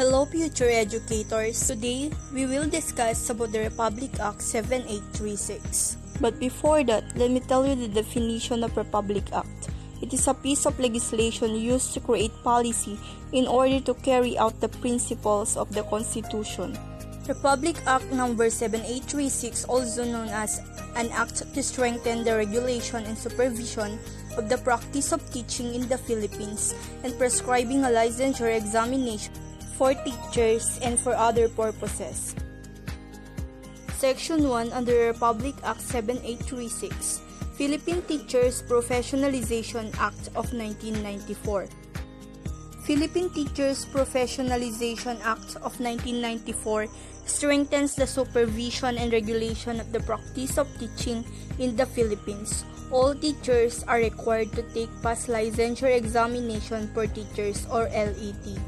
Hello future educators! Today, we will discuss about the Republic Act 7836. But before that, let me tell you the definition of Republic Act. It is a piece of legislation used to create policy in order to carry out the principles of the Constitution. Republic Act No. 7836, also known as an act to strengthen the regulation and supervision of the practice of teaching in the Philippines and prescribing a licensure examination for teachers and for other purposes. Section 1 under Republic Act 7836, Philippine Teachers Professionalization Act of 1994. Philippine Teachers Professionalization Act of 1994 strengthens the supervision and regulation of the practice of teaching in the Philippines. All teachers are required to take past licensure examination for teachers or LET.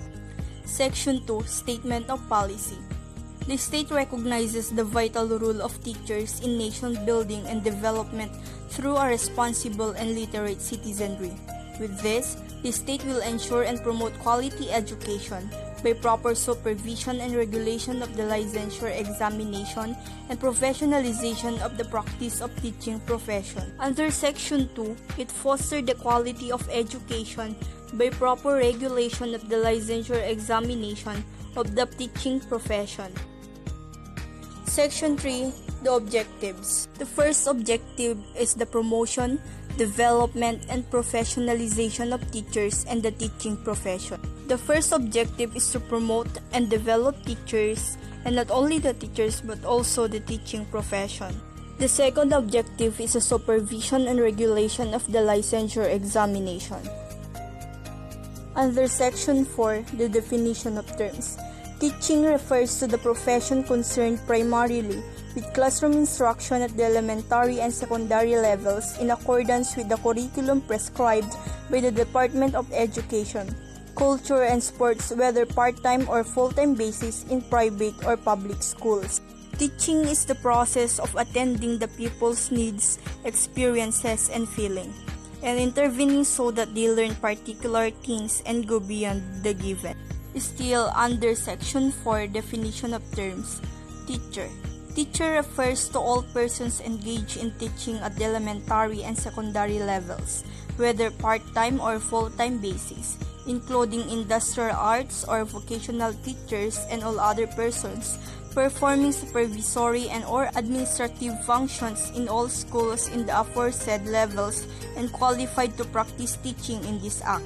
Section 2, Statement of Policy. The state recognizes the vital role of teachers in nation building and development through a responsible and literate citizenry. With this, the state will ensure and promote quality education by proper supervision and regulation of the licensure examination and professionalization of the practice of teaching profession. Under Section 2, it fosters the quality of education by proper regulation of the licensure examination of the teaching profession. Section 3, the objectives. The first objective is the promotion, development, and professionalization of teachers and the teaching profession. The first objective is to promote and develop teachers, and not only the teachers but also the teaching profession. The second objective is the supervision and regulation of the licensure examination. Under Section 4, the definition of terms. Teaching refers to the profession concerned primarily with classroom instruction at the elementary and secondary levels in accordance with the curriculum prescribed by the Department of Education, Culture and Sports, whether part-time or full-time basis in private or public schools. Teaching is the process of attending the pupils' needs, experiences, and feeling, and intervening so that they learn particular things and go beyond the given. Still under Section 4, definition of terms. Teacher. Teacher refers to all persons engaged in teaching at the elementary and secondary levels, whether part-time or full-time basis, including industrial arts or vocational teachers and all other persons performing supervisory and or administrative functions in all schools in the aforesaid levels and qualified to practice teaching in this act.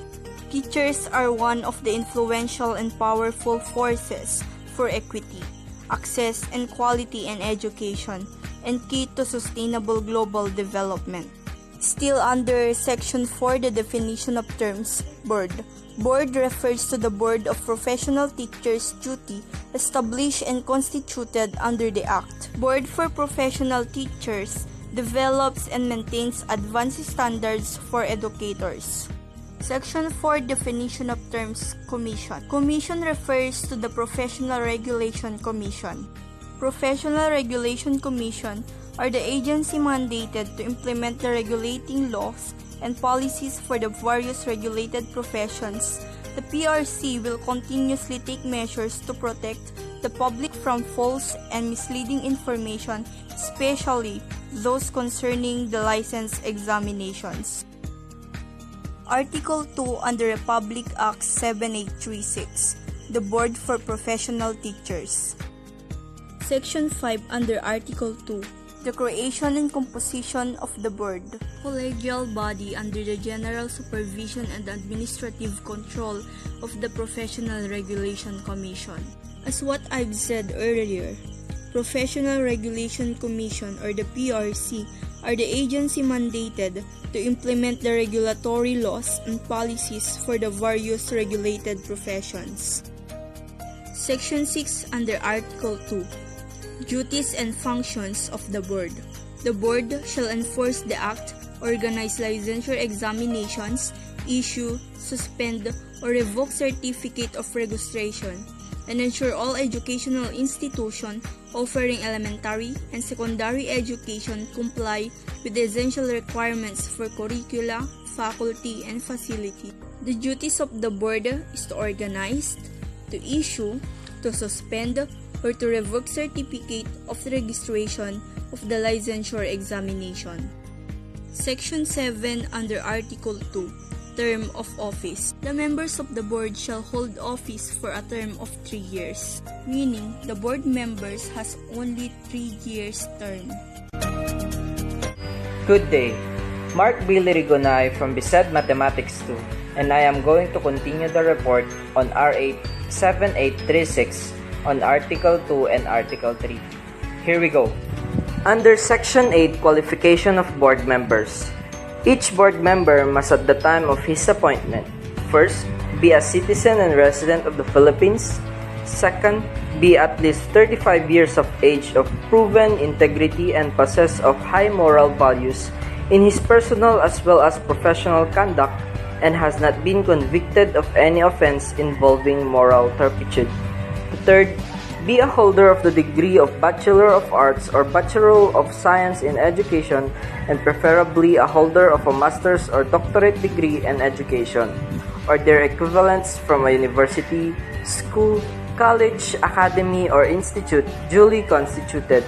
Teachers are one of the influential and powerful forces for equity, access, and quality in education, and key to sustainable global development. Still under Section 4, the definition of terms. Board. Board refers to the Board of Professional Teachers' duty established and constituted under the Act. Board for Professional Teachers develops and maintains advanced standards for educators. Section 4, definition of terms. Commission. Commission refers to the Professional Regulation Commission. Professional Regulation Commission are the agency mandated to implement the regulating laws and policies for the various regulated professions. The PRC will continuously take measures to protect the public from false and misleading information, especially those concerning the license examinations. Article 2 under Republic Act 7836, the Board for Professional Teachers. Section 5 under Article 2, the creation and composition of the Board. Collegial body under the general supervision and administrative control of the Professional Regulation Commission. As what I've said earlier, Professional Regulation Commission or the PRC are the agency mandated to implement the regulatory laws and policies for the various regulated professions. Section 6 under Article 2, duties and functions of the Board. The Board shall enforce the Act, organize licensure examinations, issue, suspend, or revoke certificate of registration, and ensure all educational institutions offering elementary and secondary education comply with the essential requirements for curricula, faculty, and facility. The duties of the Board is to organize, to issue, to suspend, or to revoke certificate of the registration of the licensure examination. Section 7 under Article 2, Term of Office. The members of the board shall hold office for a term of 3 years, meaning the board members has only 3 years term. Good day. Mark B. Lirigonay from BSED Mathematics 2, and I am going to continue the report on R8 7836 on Article 2 and Article 3. Here we go. Under Section 8, Qualification of Board Members. Each board member must at the time of his appointment, first, be a citizen and resident of the Philippines, second, be at least 35 years of age of proven integrity and possess of high moral values in his personal as well as professional conduct and has not been convicted of any offense involving moral turpitude. Third, be a holder of the degree of Bachelor of Arts or Bachelor of Science in Education and preferably a holder of a master's or doctorate degree in education or their equivalents from a university, school, college, academy, or institute duly constituted,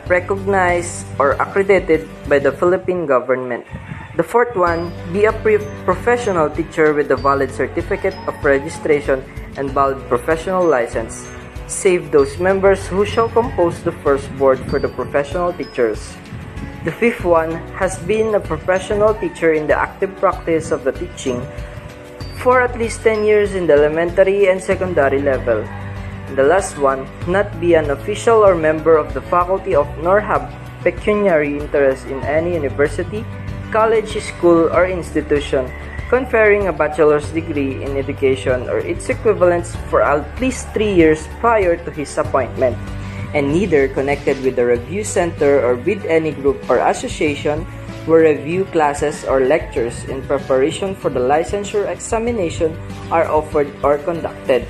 recognized, or accredited by the Philippine government. The fourth one, be a professional teacher with a valid certificate of registration and valid professional license, save those members who shall compose the first board for the professional teachers. The fifth one has been a professional teacher in the active practice of the teaching for at least 10 years in the elementary and secondary level. And the last one, not be an official or member of the faculty of nor have pecuniary interest in any university, college, school, or institution conferring a bachelor's degree in education or its equivalents for at least 3 years prior to his appointment, and neither connected with the review center or with any group or association where review classes or lectures in preparation for the licensure examination are offered or conducted.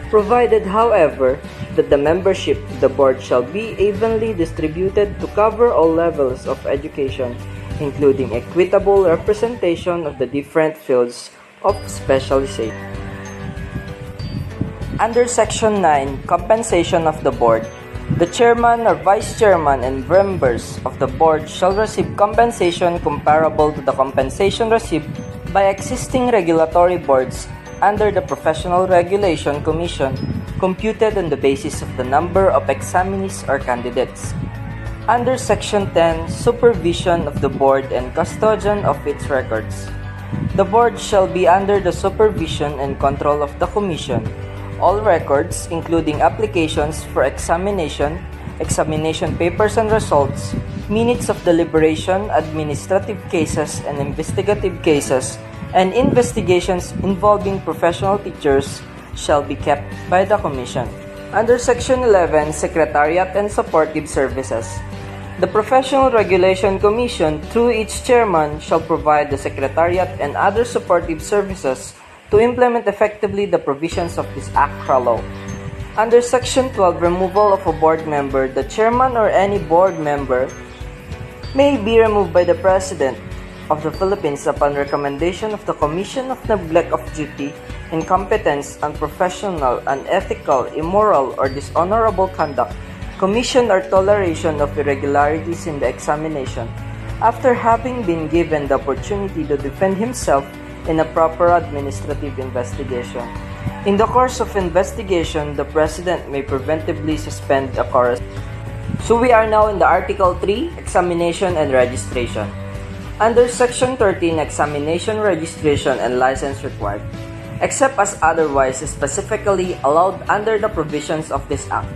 Provided, however, that the membership of the board shall be evenly distributed to cover all levels of education, including equitable representation of the different fields of specialization. Under Section 9, Compensation of the Board, the chairman or vice chairman and members of the board shall receive compensation comparable to the compensation received by existing regulatory boards under the Professional Regulation Commission, computed on the basis of the number of examinees or candidates. Under Section 10, Supervision of the Board and Custodian of its Records. The Board shall be under the supervision and control of the Commission. All records, including applications for examination, examination papers and results, minutes of deliberation, administrative cases and investigative cases, and investigations involving professional teachers shall be kept by the Commission. Under Section 11, Secretariat and Supportive Services. The Professional Regulation Commission, through its chairman, shall provide the Secretariat and other supportive services to implement effectively the provisions of this ACRA law. Under Section 12, Removal of a Board Member, the chairman or any board member may be removed by the President of the Philippines upon recommendation of the Commission of Neglect of Duty, Incompetence, Unprofessional, Unethical, Immoral, or Dishonorable Conduct, Commission or Toleration of Irregularities in the examination, after having been given the opportunity to defend himself in a proper administrative investigation. In the course of investigation, the President may preventively suspend a correspondence. So we are now in the Article 3, Examination and Registration. Under Section 13, Examination, Registration, and License Required, except as otherwise specifically allowed under the provisions of this Act,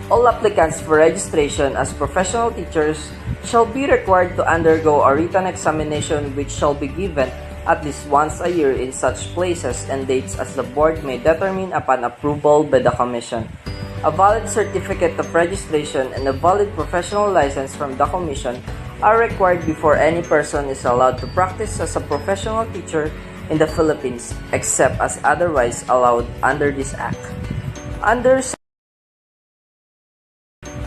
all applicants for registration as professional teachers shall be required to undergo a written examination which shall be given at least once a year in such places and dates as the Board may determine upon approval by the Commission. A valid certificate of registration and a valid professional license from the Commission are required before any person is allowed to practice as a professional teacher in the Philippines, except as otherwise allowed under this Act.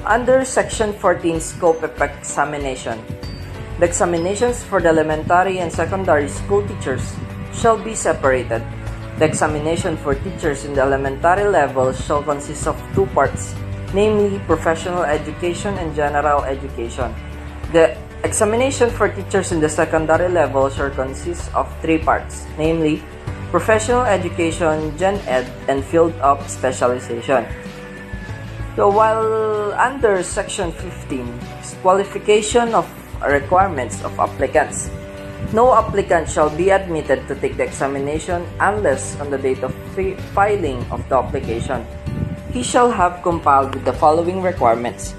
Under Section 14, Scope of Examination, the examinations for the elementary and secondary school teachers shall be separated. The examination for teachers in the elementary level shall consist of two parts, namely professional education and general education. The examination for teachers in the secondary level shall consist of three parts, namely professional education, gen ed, and field of specialization. So while under section 15, qualification of requirements of applicants, no applicant shall be admitted to take the examination unless on the date of filing of the application he shall have complied with the following requirements.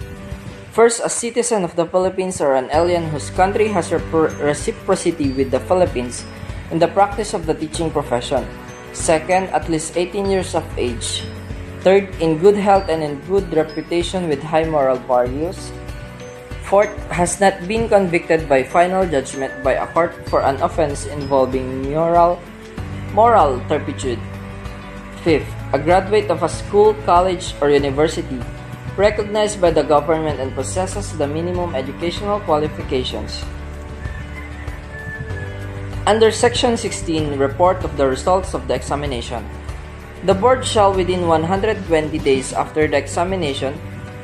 First, a citizen of the Philippines or an alien whose country has reciprocity with the Philippines in the practice of the teaching profession. Second, at least 18 years of age. Third, in good health and in good reputation with high moral values. Fourth, has not been convicted by final judgment by a court for an offense involving moral turpitude. Fifth, a graduate of a school, college, or university recognized by the government and possesses the minimum educational qualifications. Under Section 16, report of the results of the examination. The board shall within 120 days after the examination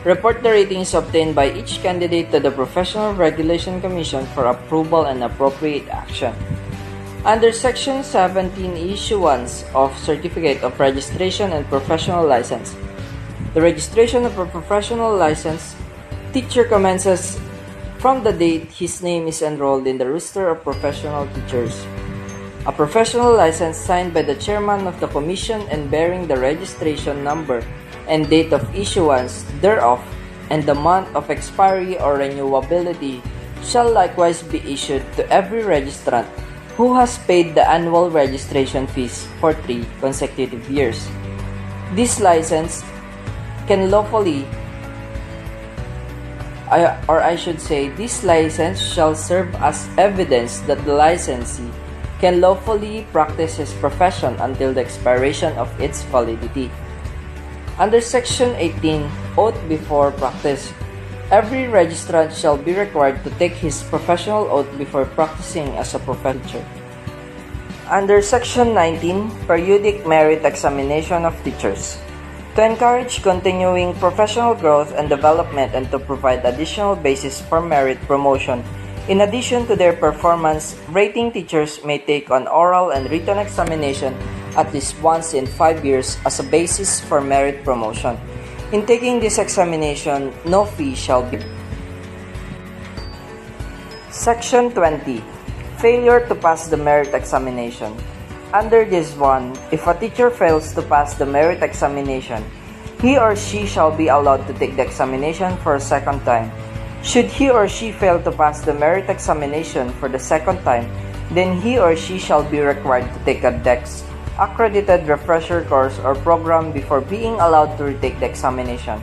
report the ratings obtained by each candidate to the Professional Regulation Commission for approval and appropriate action. Under Section 17, issuance of Certificate of Registration and Professional License. The registration of a professional license teacher commences from the date his name is enrolled in the roster of professional teachers. A professional license signed by the chairman of the commission and bearing the registration number and date of issuance thereof and the month of expiry or renewability shall likewise be issued to every registrant who has paid the annual registration fees for 3 consecutive years. This license can lawfully, this license shall serve as evidence that the licensee can lawfully practice his profession until the expiration of its validity. Under Section 18, oath before practice, every registrant shall be required to take his professional oath before practicing as a professor. Under Section 19, periodic merit examination of teachers. To encourage continuing professional growth and development and to provide additional basis for merit promotion, in addition to their performance, rating teachers may take an oral and written examination at least once in 5 years as a basis for merit promotion. In taking this examination, no fee shall be. Section 20. Failure to pass the merit examination. Under this one, if a teacher fails to pass the merit examination, he or she shall be allowed to take the examination for a second time. Should he or she fail to pass the merit examination for the second time, then he or she shall be required to take a DEX, accredited refresher course or program before being allowed to retake the examination.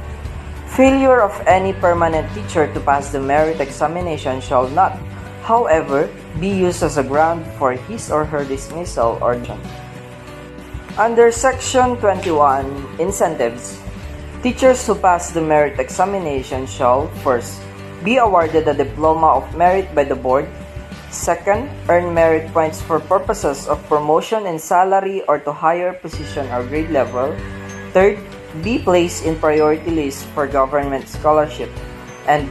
Failure of any permanent teacher to pass the merit examination shall not, however, be used as a ground for his or her dismissal or termination. Under Section 21, Incentives, teachers who pass the merit examination shall, first, be awarded a diploma of merit by the board. Second, earn merit points for purposes of promotion in salary or to higher position or grade level. Third, be placed in priority list for government scholarship. And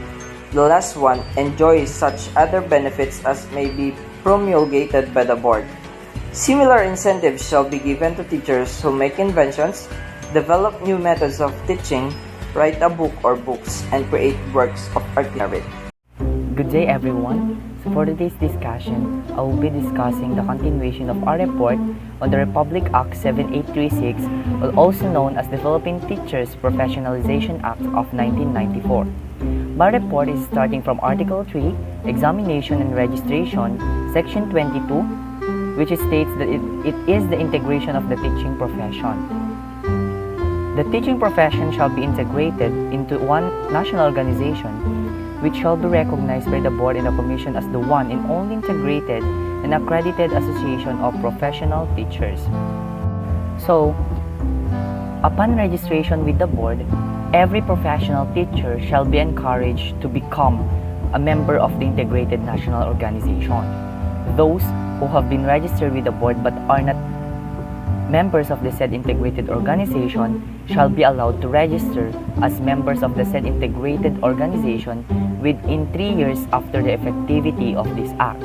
the last one, enjoy such other benefits as may be promulgated by the board. Similar incentives shall be given to teachers who make inventions, develop new methods of teaching, write a book or books, and create works of art merit. Good day everyone. So for today's discussion, I will be discussing the continuation of our report on the Republic Act 7836, also known as the Philippine Teachers Professionalization Act of 1994. My report is starting from Article 3, Examination and Registration, Section 22, which states that it is the integration of the teaching profession. The teaching profession shall be integrated into one national organization, which shall be recognized by the board and the commission as the one and only integrated and accredited association of professional teachers. So, upon registration with the board, every professional teacher shall be encouraged to become a member of the integrated national organization. Those who have been registered with the board but are not members of the said integrated organization shall be allowed to register as members of the said integrated organization within 3 years after the effectivity of this act.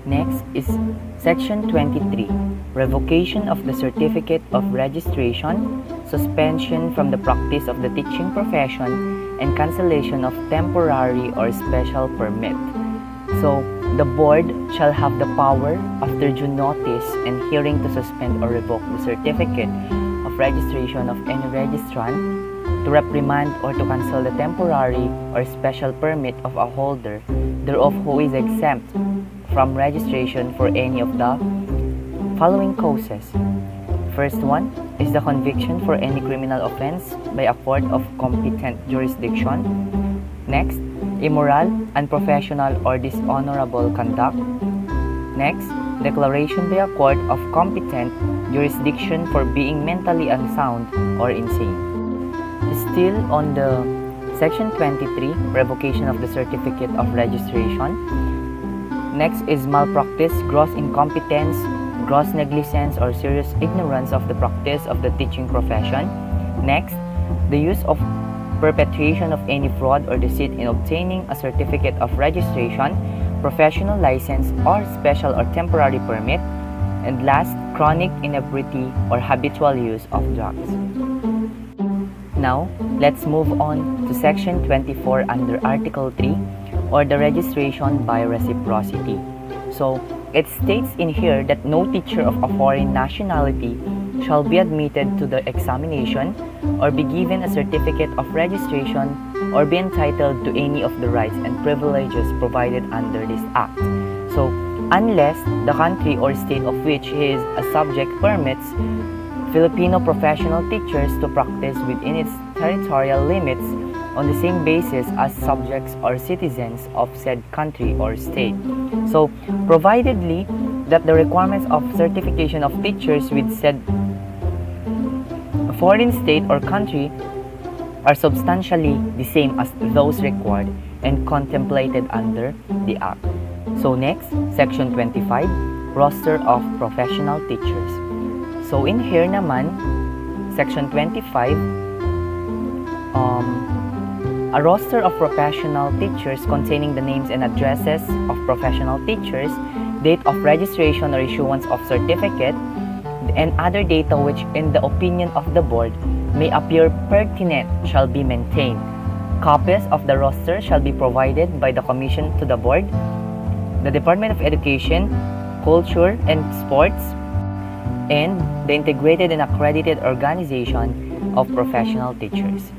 Next is Section 23, Revocation of the Certificate of Registration, Suspension from the practice of the teaching profession, and cancellation of temporary or special permit. So, the board shall have the power, after due notice and hearing, to suspend or revoke the certificate of registration of any registrant, to reprimand or to cancel the temporary or special permit of a holder thereof who is exempt from registration for any of the following causes. First one is the conviction for any criminal offense by a court of competent jurisdiction. Next, immoral, unprofessional, or dishonorable conduct. Next, declaration by a court of competent jurisdiction for being mentally unsound or insane. Still on the Section 23, Revocation of the Certificate of Registration. Next is malpractice, gross incompetence, gross negligence, or serious ignorance of the practice of the teaching profession. Next, the use of perpetration of any fraud or deceit in obtaining a certificate of registration, professional license, or special or temporary permit. And last, chronic inebriety or habitual use of drugs. Now, let's move on to Section 24 under Article 3, or the registration by reciprocity. So, it states in here that no teacher of a foreign nationality shall be admitted to the examination or be given a certificate of registration or be entitled to any of the rights and privileges provided under this act. So, unless the country or state of which he is a subject permits Filipino professional teachers to practice within its territorial limits on the same basis as subjects or citizens of said country or state. So, providedly that the requirements of certification of teachers with said foreign state or country are substantially the same as those required and contemplated under the Act. So next, Section 25, Roster of Professional Teachers. So in here naman, Section 25, a roster of professional teachers containing the names and addresses of professional teachers, date of registration or issuance of certificate, and other data which, in the opinion of the board, may appear pertinent shall be maintained. Copies of the roster shall be provided by the Commission to the board, the Department of Education, Culture and Sports, and the Integrated and Accredited Organization of Professional Teachers.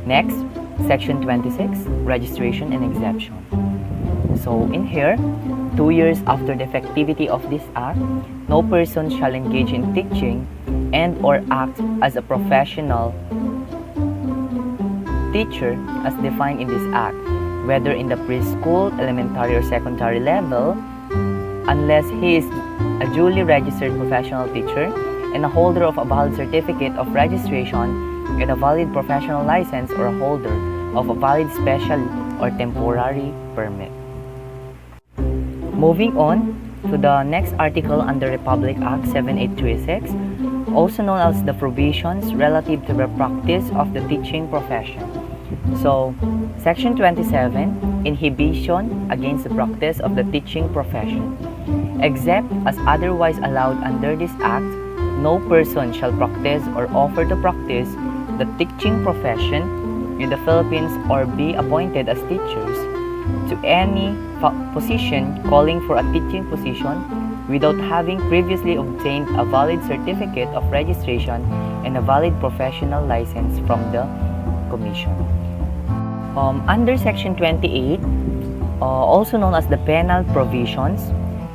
Next, Section 26, Registration and Exemption. So in here, 2 years after the effectivity of this act, no person shall engage in teaching and or act as a professional teacher as defined in this act, whether in the preschool, elementary, or secondary level, unless he is a duly registered professional teacher and a holder of a valid certificate of registration and a valid professional license, or a holder of a valid special or temporary permit. Moving on to the next article under Republic Act 7836, also known as the provisions relative to the practice of the teaching profession. So, Section 27, Inhibition against the practice of the teaching profession. Except as otherwise allowed under this Act, no person shall practice or offer to practice the teaching profession in the Philippines or be appointed as teachers to any position calling for a teaching position without having previously obtained a valid certificate of registration and a valid professional license from the Commission. Under Section 28, also known as the Penal Provisions,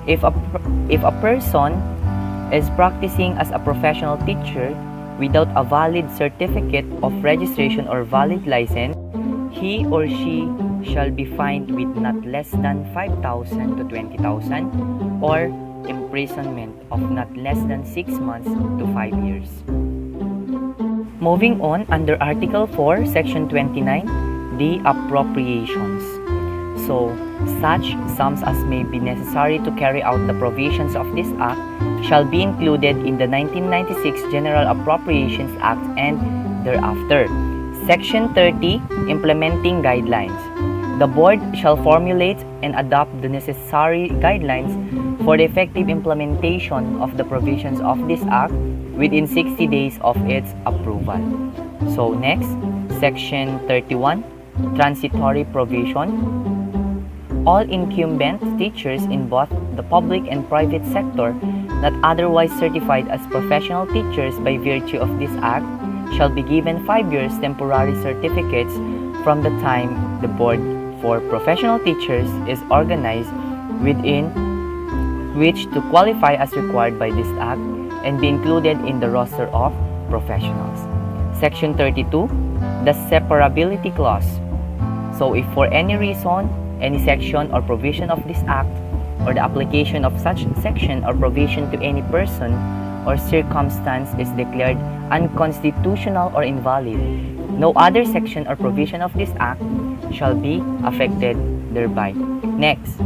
if a person is practicing as a professional teacher without a valid certificate of registration or valid license, he or she shall be fined with not less than 5,000 to 20,000 or imprisonment of not less than 6 months to 5 years. Moving on under Article 4, Section 29, the Appropriations. Also, such sums as may be necessary to carry out the provisions of this Act shall be included in the 1996 General Appropriations Act and thereafter. Section 30, Implementing Guidelines. The Board shall formulate and adopt the necessary guidelines for the effective implementation of the provisions of this Act within 60 days of its approval. So next, Section 31, Transitory Provision. All incumbent teachers in both the public and private sector not otherwise certified as professional teachers by virtue of this Act shall be given 5 years temporary certificates from the time the Board for Professional Teachers is organized, within which to qualify as required by this Act and be included in the roster of professionals. Section 32, the Separability Clause. So if for any reason, any section or provision of this Act or the application of such section or provision to any person or circumstance is declared unconstitutional or invalid, no other section or provision of this Act shall be affected thereby. Next,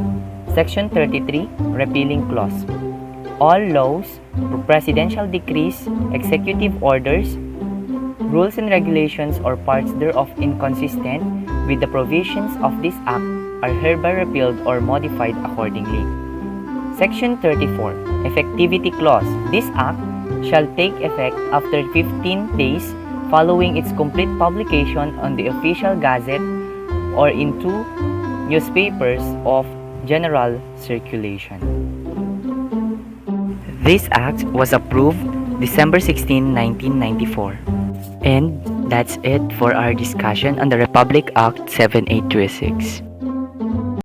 Section 33, Repealing Clause. All laws, presidential decrees, executive orders, rules and regulations or parts thereof inconsistent with the provisions of this Act are hereby repealed or modified accordingly. Section 34, Effectivity Clause. This Act shall take effect after 15 days following its complete publication on the Official Gazette or in 2 newspapers of general circulation. This Act was approved December 16, 1994. And that's it for our discussion on the Republic Act 7836.